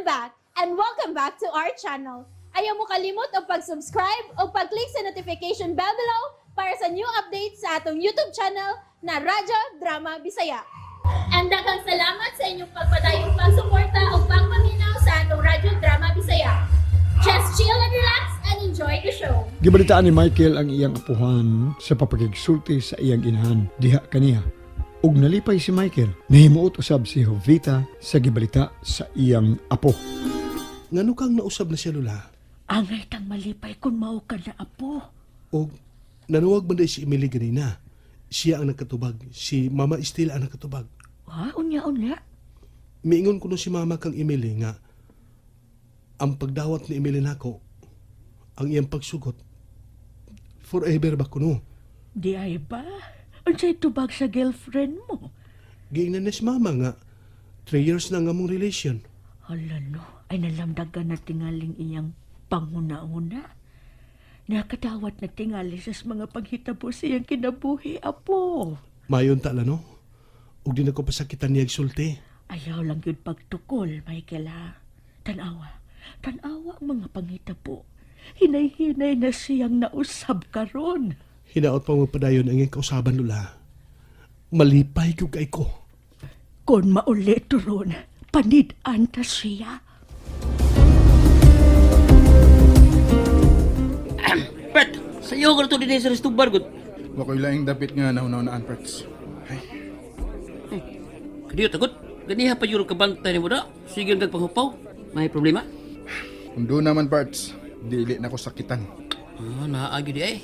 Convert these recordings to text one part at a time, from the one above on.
back and welcome back to our channel. Ayaw mo kalimot o pag-subscribe o pag-click sa notification bell below para sa new updates sa atong YouTube channel na Radyo Drama Bisaya. And daghang salamat sa inyong pagpadayong pagsuporta o pagpaminaw sa atong Radyo Drama Bisaya. Just chill and relax and enjoy the show. Gibalitaan ni Michael ang iyang apuhan sa papagigsulti sa iyang inahan diha kaniya. Ug nalipay si Michael, nahimuot usab si Jovita sa gibalita sa iyang apo. Ngano kang nausab na siya, Lola? Angay tang malipay kung mao ka na apo. O nanuwag man si Emily ganina. Siya ang nagkatubag. Si Mama Estela ang nagkatubag. Ha? Unya-unya? Miingon ko no si Mama kang Emily nga ang pagdawat ni Emily nako, ang iyang pagsugot, forever ba kuno? Di ay ba? Unsay tubag sa girlfriend mo? Giingnan na si Mama nga, 3 years na nga mong relation. Hala no, ay nalamdagan na tingaling iyang panguna-una. Nakadawat na tingali sa mga paghitabo siyang kinabuhi, apo. Mayon tala no? Ug di na ko pasakitan niya sulti. Ayaw lang yun pagtukol, Michael ha. Tanawa ang mga panghitabo. Hinay-hinay na siyang nausab karon. Hinaot pa mo padayon ang iyang kausaban, Lola. Malipay ko kay ko. Kung maulit ron, panid-an ta siya. Pret, sayo ko na ito din sa restubar, good. Wako'y laing dapit nga nauna-unaan, Prats. Kadiyo, tagot. Ganiha pa yung kabantay ni mo na. Sige ang panghupaw. May problema? Kung doon naman, Prats, dili na ko sakitan. Naagyo di ay.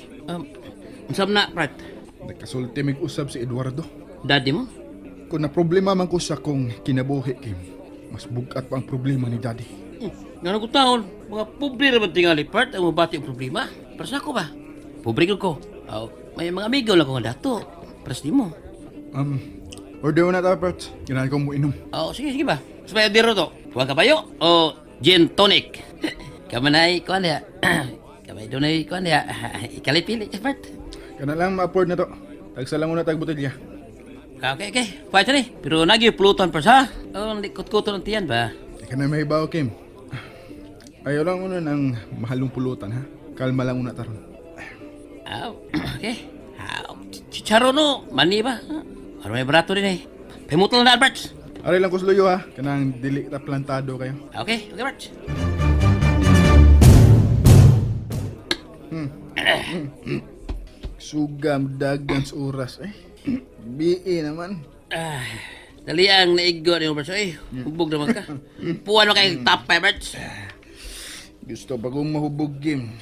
Unsam na, Pret. Nagkasulti mig usab si Eduardo. Daddy mo? Kung na problema man ko sa kung kinabuhi, Kim, mas bugat pa ang problema ni Daddy. Nga ko taon, mga pobre naman tingali, Pret, ang mabati ang problema. Para sa ako ba? Pobre ko. May mga amigo lang ko nga dato. Para sa di mo. Order na ta, Prats. Kailangan ko mo inom. Sige ba? Supaya diro to. Huwag kabayo o gin tonic. Kamanay, kuhan niya. Kamay doon ay kuhan niya. Ikalipili, Pret. Kana lang ma-afford na to. Tagsa lang muna tag botelya. Okay. Pwede ni. Pero nagi pulutan pa sa. Likot-kuto ng tiyan ba? Ika na may bawo, Kim. Ayaw lang muna ng mahalong pulutan, ha? Kalma lang muna taron. Okay. Chicharo no. Mani ba? Ano may barato din eh. Pimutol na, Albert. Aray lang ko sluyo, ha? Kanang dili ta plantado kayo. Okay, Albert. Sugam dagan sa oras, BE naman. Dali ang naigo ni Albert. Hubog naman ka. Puwan mo kayong top, Albert. Gusto pa kong mahubog, Kim.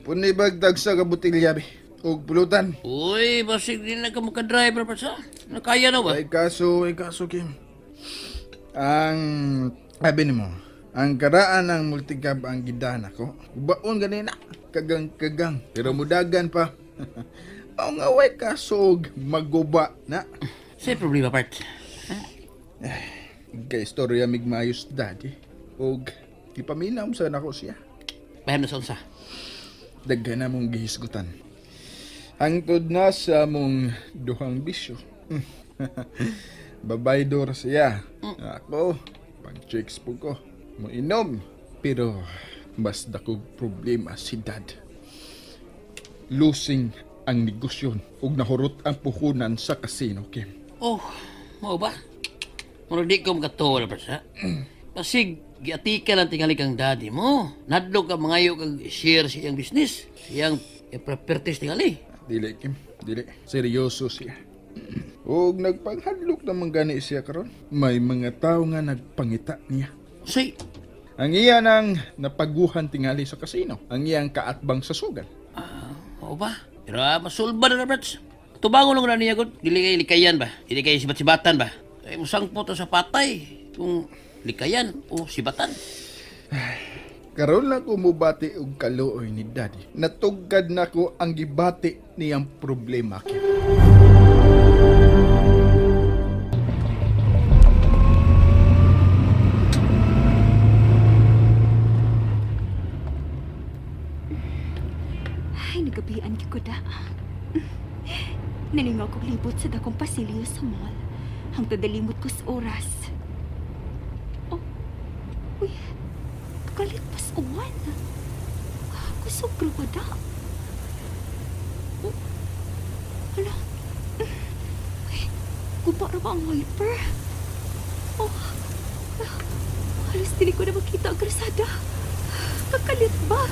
Punay bagdag sa kabutilya, be. O pulutan. Uy, basig din na ka makadriver pa sa. Nakaya na ba? Ay kaso, Kim. Ang, sabi ni mo, ang karaan ng multicab ang gidana ko. Baon ganina, kagang. Pero mudagan pa. Ang away kasog, maguba na. Sa'yo problema, Bart. Kay istorya migmayos daddy. Og, ipaminaw sa nako siya. Bahan na sa unsa. Daghan na mong gihisgutan. Hangtod na sa mong duhang bisyo. Babaydor siya. Ako, pag-chicks po ko. Mainom. Pero, mas dakog problema si dad. Losing ang negosyon ug nahurot ang puhunan sa casino, Kim. Mau ba? Murag di ko makatuwa, Bart, ha? Pasig, giatika lang tingali kang daddy mo. Nadlo ka mangayo kang share sa iyang business. Siyang properties tingali. Dili, Kim. Dili. Seryoso siya. Ug nagpaghadlok naman gani siya karon. May mga tao nga nagpangita niya. Say, Ang iya nang napaguhan tingali sa kasino. Ang iyang kaatbang sa sugal. mau ba? Pero masulba na, Bart. Tubangon lang na niya, good. Dili kay likayan ba? Dili kay sibat-sibatan ba? Ay, musangpo to sa patay. Kung likayan o sibatan. Karon lang ko mubati og kaluoy ni Daddy. Natugkad na ko ang gibati niyang problema. Kim. Ay, nagabian ko da. Nalingaw kong libot sa dakong pasilyo sa mall. Hangtod dalimot ko sa oras. Oh, uy, Sugro ko da. Oh, hala. Ay, guba na ba ang wiper? Oh, halos dili ko na makita ang krasada. Kakalit ba?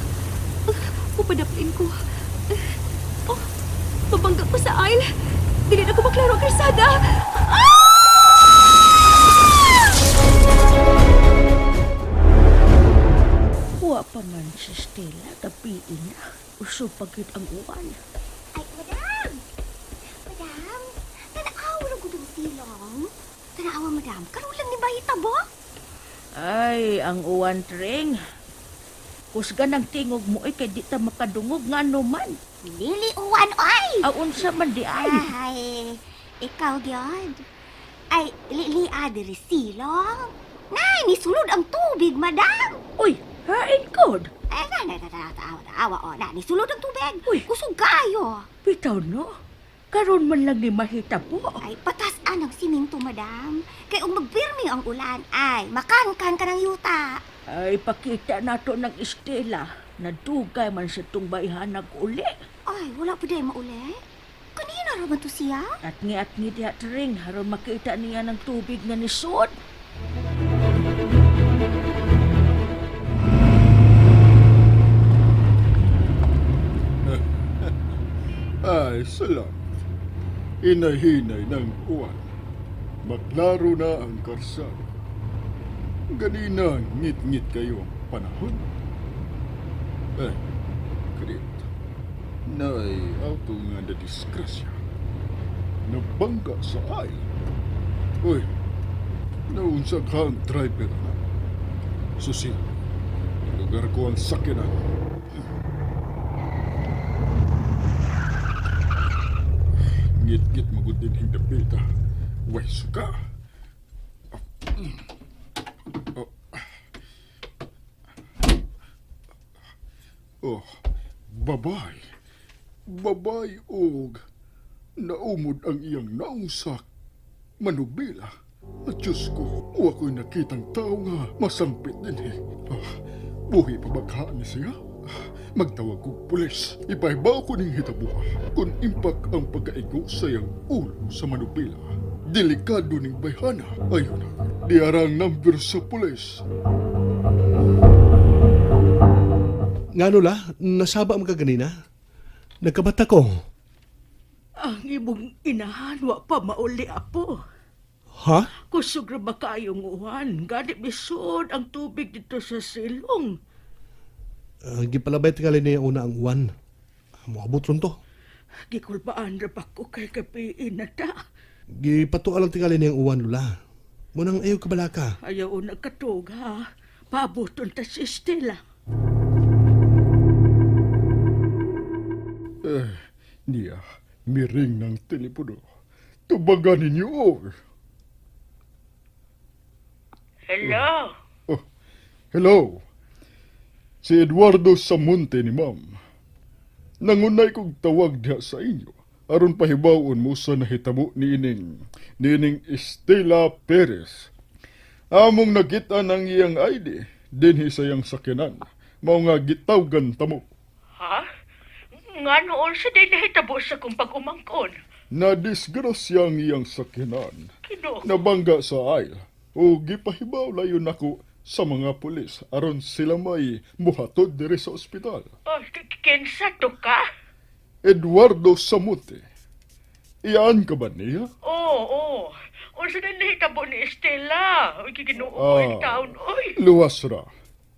Upadaplin ko. Oh, mabangga ko sa aisle. Dili na ko maklaro ang krasada. Wa pa man si Stella, gabiin na. Uso pagit ang uwan. Ay, madam! Madam, tanaawa lang ko ng silong. Tanaawa, madam. Karoon lang ni Bahita ba? Ay, ang uwan tring. Kusga ng tingog mo ay kay di ta makadungog nga naman. Lili uwan, oy! Aun sa man di ay. Ay, ikaw diyan. Ay, lili adiri silong. Nay, nisulod ang tubig, madam. Uy, hain kod. Ay, tanaawa, o. Na, nisulod ang tubig. Uy. Kusog kayo. Bitaw no. Karon man lang ni mahita po. Ay, patasan ang siminto, madam. Kaya kung magpirmi ang ulan, ay, makankan ka ng yuta. Ay, pakita nato ng Estela na dugay man sa tungbayhan uli. Ay, wala pa din mauli. Kanina raman to siya? At ngi diha tring haron makita niya ng tubig nga nisod. Ay, salamat. Inahinay ng uwan. Maglaro na ang karsada. Ganina, ngit-ngit kayo ang panahon. Eh, Krit, nay auto nga na disgrasya. Nabangga sa ay. Uy, naunsa ka ang driver na. Susil, lugar ko ang sakinan. Ngit-ngit magudin hindapita. Way suka. Oh, babay. Babay og naumod ang iyang naungsak. Manubila. At Diyos ko, huwag ko'y nakitang tao nga masampit din eh. Buhi pa baghaan ni siya? Magtawag kong pulis. Ipahibaw ko ning hitabuha kung impak ang pagkaigo sa iyang ulo sa manubila. Delikado ning bayhana. Ayun na. Diarang number sa pulis. Nga nula, nasaba ang kaganina. Nagkabata ko. Ang imong inahan wa pa mauli apo. Ha? Kusog ra ba kayong uwan? Gani bisod ang tubig dito sa silong. Gipalabay tingali niya una ang uwan. Moabot ron to. Gikulbaan ra pa ko kay kapiin na ta. Gipatuwa lang tingali niya ang uwan, Lula. Munang ayaw kabalaka. Ayaw na katog ha. Pabuton ta si Stella. Niya, miring ng telepono. Tubagan ninyo og. Hello? Oh, hello. Si Eduardo Samonte ni ma'am. Nangunay kong tawag diha sa inyo. Aron pahibawon mo sa nahitabo ni ining Estela Perez. Among nakita ng iyang ID, dinhi sa iyang sakyanan. Mao nga gitawgan tamo. Ha? Nga noon sa din nahitabo sa kong pag-umangkon. Nadisgrasya ang iyang sakyanan. Kino? Nabangga sa aisle. O gipahibaw layon nako sa mga pulis aron sila may muhatod diri sa ospital. Oh, kinsa to ka? Eduardo Samonte. Iyaan ka ba niya? Oo. Unsa na nahitabo ni Estela? Uy, kikinuo Ah. taon, oy. Luwas ra.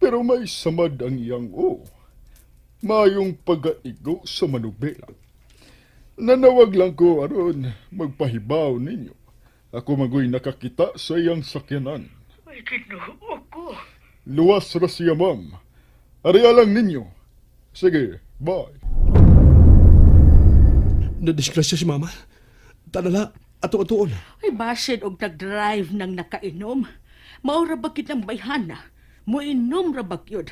Pero may samad ang iyang o. Mayong pagaigo sa manubela. Nanawag lang ko aron magpahibaw ninyo. Ako magoy nakakita sa iyang sakyanan. Uy, kinuo ko. Luwas ra siya, ma'am. Ariya lang ninyo. Sige, bye. Nadisgrasya si Mama. Tanala, ato-atoon. Ay, basin og nag-drive nang nakainom. Maura ba kitang bayhana? Muinom ra ba yun?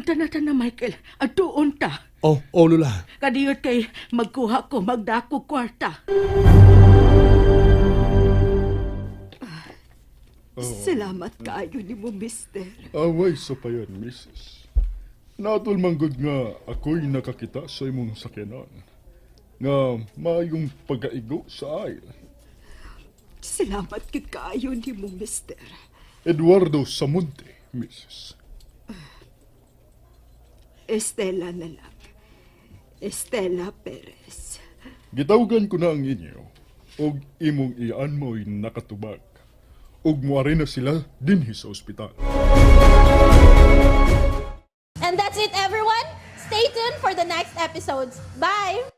Tana-tana, Michael. Atuon ta. Oh, Lula. Kadiyot kay magkuha ko, magdako kwarta. Salamat kaayo ni mo, mister. Away sa payan, Mrs. Natol manggod nga ako'y nakakita sa imong sakyanan. Nga mayong pagkaigo sa aisle. Salamat kid kaayo ni mo, mister. Eduardo Samonte, Mrs. Estela na lang. Estela Perez. Gitawgan ko na ang inyo, og imong iyaan mo'y nakatubag. Og muari na sila dinhi sa ospital. And that's it, everyone. Stay tuned for the next episodes. Bye!